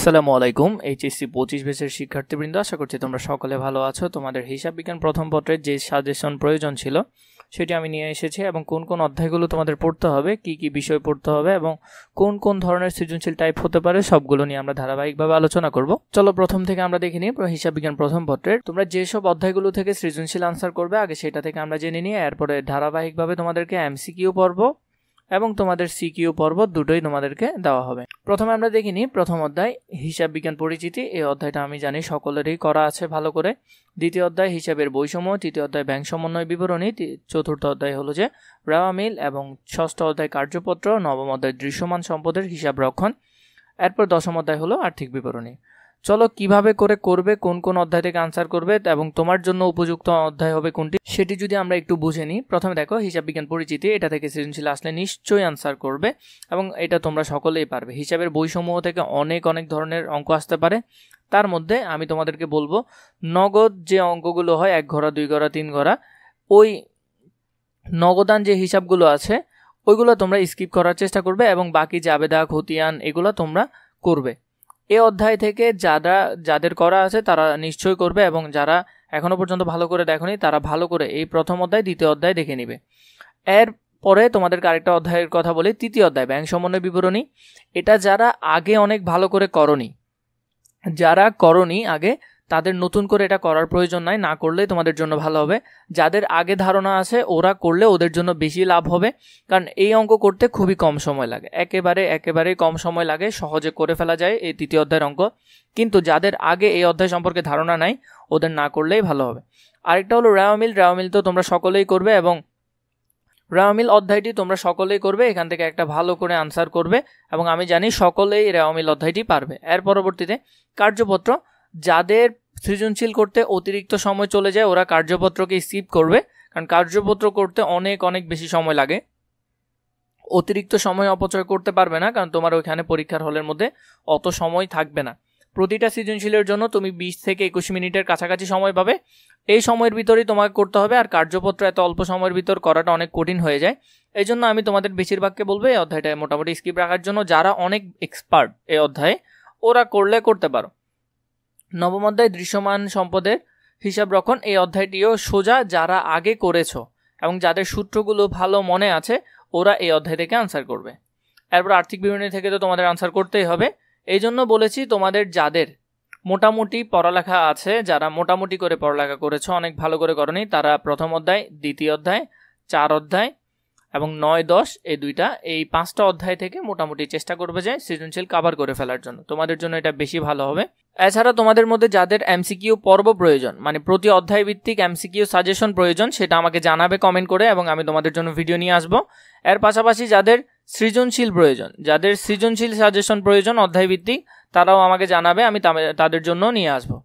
আসসালামু আলাইকুম। এইচএসসি 25 ব্যাচের শিক্ষার্থীবৃন্দ, আশা করছি তোমরা সকলে ভালো আছো। তোমাদের হিসাব বিজ্ঞান প্রথম পত্রের যে সাজেশন প্রয়োজন ছিল সেটি আমি নিয়ে এসেছি এবং কোন কোন অধ্যায়গুলো তোমাদের পড়তে হবে, কি কি বিষয় পড়তে হবে এবং কোন কোন ধরনের সৃজনশীল টাইপ হতে পারে সবগুলো নিয়ে আমরা ধারাবাহিকভাবে আলোচনা করব। চলো প্রথম থেকে আমরা দেখে নিই হিসাব বিজ্ঞান প্রথম পত্রের তোমরা যেসব অধ্যায়গুলো থেকে সৃজনশীল আনসার করবে আগে সেটা থেকে আমরা জেনে নিই। এরপরে ধারাবাহিকভাবে তোমাদেরকে এমসিকিউ পর্ব এবং তোমাদের সিকিউ পর্ব দুটোই তোমাদেরকে দেওয়া হবে। প্রথমে আমরা দেখে নিই প্রথম অধ্যায় হিসাব বিজ্ঞান পরিচিতি। এই অধ্যায়টা আমি জানি সকলেরই করা আছে ভালো করে। দ্বিতীয় অধ্যায় হিসাবের বৈষম্য, তৃতীয় অধ্যায় ব্যাংক সমন্বয় বিবরণী, চতুর্থ অধ্যায় হলো যে রেওয়া মিল এবং ষষ্ঠ অধ্যায় কার্যপত্র, নবম অধ্যায় দৃশ্যমান সম্পদের হিসাব রক্ষণ, এরপর দশম অধ্যায় হলো আর্থিক বিবরণী। চলো কিভাবে করে করবে, কোন কোন অধ্যায় থেকে আনসার করবে এবং তোমার জন্য উপযুক্ত অধ্যায় হবে কোনটি সেটি যদি আমরা একটু বুঝে নিই। প্রথমে দেখো হিসাব বিজ্ঞান পরিচিতি, এটা থেকে সৃজনশীল আসলে নিশ্চয়ই আনসার করবে এবং এটা তোমরা সকলেই পারবে। হিসাবের বৈষম্য থেকে অনেক ধরনের অঙ্ক আসতে পারে। তার মধ্যে আমি তোমাদেরকে বলবো নগদ যে অঙ্কগুলো হয় 1 ঘোড়া 2 ঘোড়া 3 ঘোড়া, ওই নগদান যে হিসাবগুলো আছে ওইগুলো তোমরা স্কিপ করার চেষ্টা করবে এবং বাকি জাবেদা খতিয়ান এগুলো তোমরা করবে। এই অধ্যায় থেকে যাদের করা আছে তারা নিশ্চয়ই করবে এবং যারা এখনো পর্যন্ত ভালো করে দেখোনি তারা ভালো করে এই প্রথম অধ্যায় দ্বিতীয় অধ্যায় দেখে নিবে। এরপরে তোমাদেরকে আরেকটা অধ্যায়ের কথা বলি, তৃতীয় অধ্যায় ব্যাংক সমন্বয় বিবরণী। এটা যারা আগে অনেক ভালো করে করনি আগে, তাদের নতুন করে এটা করার প্রয়োজন নাই, না করলেই তোমাদের জন্য ভালো হবে। যাদের আগে ধারণা আছে ওরা করলে ওদের জন্য বেশি লাভ হবে, কারণ এই অঙ্ক করতে খুবই কম সময় লাগে, একেবারেই কম সময় লাগে, সহজে করে ফেলা যায় এই তৃতীয় অধ্যায়ের অঙ্ক। কিন্তু যাদের আগে এই অধ্যায় সম্পর্কে ধারণা নাই ওদের না করলেই ভালো হবে। আরেকটা হলো রেওয়া মিল তো তোমরা সকলেই করবে এবং রেওয়া মিল অধ্যায়টি তোমরা সকলেই করবে। এখান থেকে একটা ভালো করে আনসার করবে এবং আমি জানি সকলেই রেওয়া মিল অধ্যায়টি পারবে। এর পরবর্তীতে কার্যপত্র, যাদের সৃজনশীল করতে অতিরিক্ত সময় চলে যায় ওরা কার্যপত্রকে স্কিপ করবে, কারণ কার্যপত্র করতে অনেক বেশি সময় লাগে। অতিরিক্ত সময় অপচয় করতে পারবে না, কারণ তোমার ওইখানে পরীক্ষার হলের মধ্যে অত সময় থাকবে না। প্রতিটা সৃজনশীলের জন্য তুমি 20 থেকে 21 মিনিটের কাছাকাছি সময় পাবে। এই সময়ের ভিতরেই তোমাকে করতে হবে, আর কার্যপত্র এত অল্প সময়ের ভিতর করাটা অনেক কঠিন হয়ে যায়। এই জন্য আমি তোমাদের বেশিরভাগকে বলবো এই অধ্যায়টা মোটামুটি স্কিপ রাখার জন্য। যারা অনেক এক্সপার্ট এই অধ্যায়ে ওরা করতে পারো। নবম অধ্যায় দৃশ্যমান সম্পদের হিসাব রক্ষণ, এই অধ্যায়টিও সোজা, যারা আগে করেছো এবং যাদের সূত্রগুলো ভালো মনে আছে ওরা এই অধ্যায় থেকে আনসার করবে। এরপর আর্থিক বিবরণী থেকে তো তোমাদের আনসার করতেই হবে। এই জন্য বলেছি তোমাদের যাদের মোটামুটি পড়ালেখা আছে, যারা মোটামুটি করে পড়ালেখা করেছো, অনেক ভালো করে করনি, তারা প্রথম অধ্যায়, দ্বিতীয় অধ্যায়, 4 অধ্যায় এবং 9, 10 এই 5টা অধ্যায় থেকে মোটামুটি চেষ্টা করবে যে সৃজনশীল কভার করে ফেলার জন্য। তোমাদের জন্য এটা বেশি ভালো হবে। এছাড়া তোমাদের মধ্যে যাদের এমসিকিউ পর্ব প্রয়োজন, মানে প্রতি অধ্যায় ভিত্তিক এমসিকিউ সাজেশন প্রয়োজন, সেটা আমাকে জানাবে কমেন্ট করে এবং আমি তোমাদের জন্য ভিডিও নিয়ে আসবো। এর পাশাপাশি যাদের সৃজনশীল প্রয়োজন, যাদের সৃজনশীল সাজেশন প্রয়োজন অধ্যায় ভিত্তিক, তারাও আমাকে জানাবে, আমি তাদের জন্য নিয়ে আসবো।